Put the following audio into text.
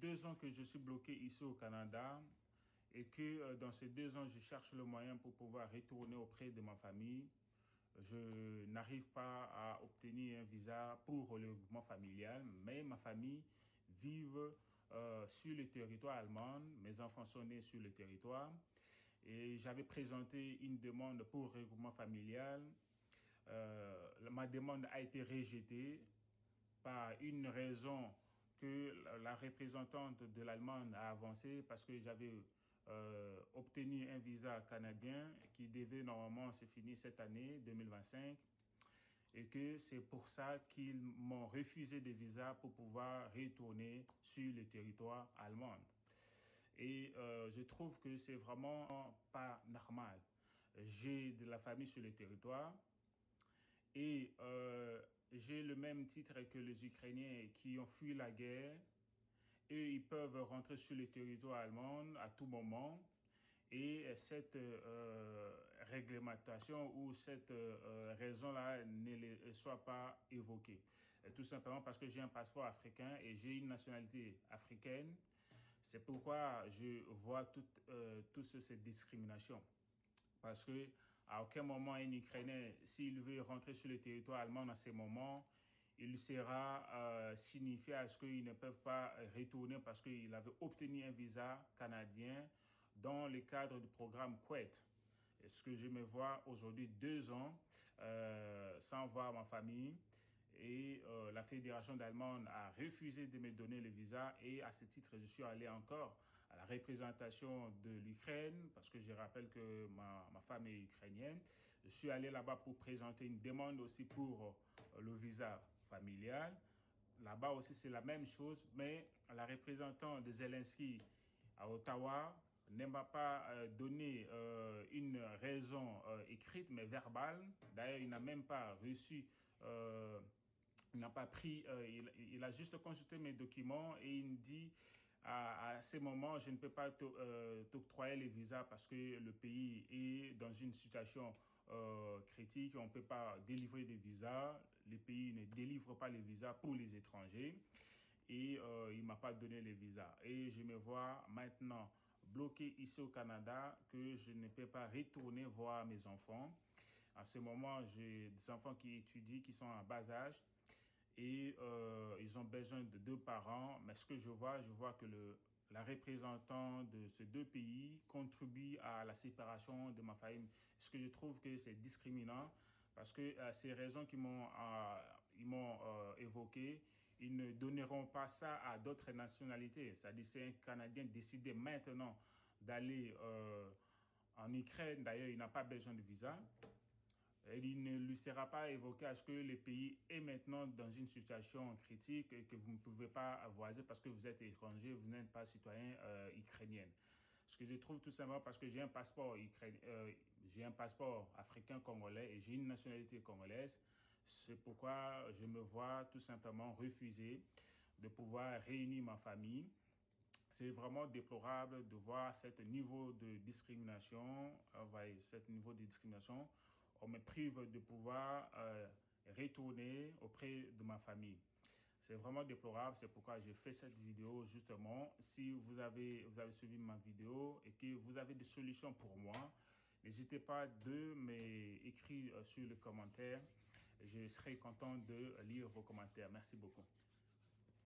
2 ans que je suis bloqué ici au Canada et que dans ces 2 ans, je cherche le moyen pour pouvoir retourner auprès de ma famille. Je n'arrive pas à obtenir un visa pour le regroupement familial, mais ma famille vit sur le territoire allemand. Mes enfants sont nés sur le territoire et j'avais présenté une demande pour regroupement familial. Ma demande a été rejetée par une raison que la représentante de l'Allemagne a avancée parce que j'avais obtenu un visa canadien qui devait normalement se finir cette année 2025 et que c'est pour ça qu'ils m'ont refusé des visas pour pouvoir retourner sur le territoire allemand. Et je trouve que c'est vraiment pas normal. J'ai de la famille sur le territoire et j'ai le même titre que les Ukrainiens qui ont fui la guerre. Et ils peuvent rentrer sur le territoire allemand à tout moment. Et cette réglementation ou cette raison-là ne soit pas évoquée. Tout simplement parce que j'ai un passeport africain et j'ai une nationalité africaine. C'est pourquoi je vois toute cette discrimination. Parce que à aucun moment un Ukrainien, s'il veut rentrer sur le territoire allemand à ces moments, il sera signifié à ce qu'ils ne peuvent pas retourner parce qu'il avait obtenu un visa canadien dans le cadre du programme Quet. Ce que je me vois aujourd'hui 2 ans sans voir ma famille et la Fédération d'Allemagne a refusé de me donner le visa et à ce titre je suis allé encore à la représentation de l'Ukraine parce que je rappelle que ma femme est ukrainienne. Je suis allé là-bas pour présenter une demande aussi pour le visa familial. Là-bas aussi c'est la même chose, mais la représentante de Zelensky à Ottawa ne m'a pas donné une raison écrite mais verbale. D'ailleurs il n'a même pas reçu il n'a pas pris, il a juste consulté mes documents et il me dit à ces moments, je ne peux pas t'octroyer les visas parce que le pays est dans une situation critique. On ne peut pas délivrer des visas. Le pays ne délivre pas les visas pour les étrangers et il ne m'a pas donné les visas. Et je me vois maintenant bloqué ici au Canada que je ne peux pas retourner voir mes enfants. À ce moment, j'ai des enfants qui étudient, qui sont en bas âge et ils ont besoin de 2 parents. Mais ce que je vois que la représentante de ces 2 pays contribue à la séparation de ma famille. Ce que je trouve que c'est discriminant parce que ces raisons qu'ils m'ont évoquées, ils ne donneront pas ça à d'autres nationalités. C'est-à-dire c'est un Canadien décidé maintenant d'aller en Ukraine. D'ailleurs, il n'a pas besoin de visa. Il ne lui sera pas évoqué à ce que le pays est maintenant dans une situation critique et que vous ne pouvez pas voyager parce que vous êtes étranger, vous n'êtes pas citoyen ukrainien. Ce que je trouve tout simplement parce que j'ai un passeport j'ai un passeport africain congolais et j'ai une nationalité congolaise. C'est pourquoi je me vois tout simplement refuser de pouvoir réunir ma famille. C'est vraiment déplorable de voir ce niveau de discrimination, on me prive de pouvoir retourner auprès de ma famille. C'est vraiment déplorable, c'est pourquoi j'ai fait cette vidéo justement. Si vous avez suivi ma vidéo et que vous avez des solutions pour moi, n'hésitez pas de m'écrire sur les commentaires. Je serai content de lire vos commentaires. Merci beaucoup.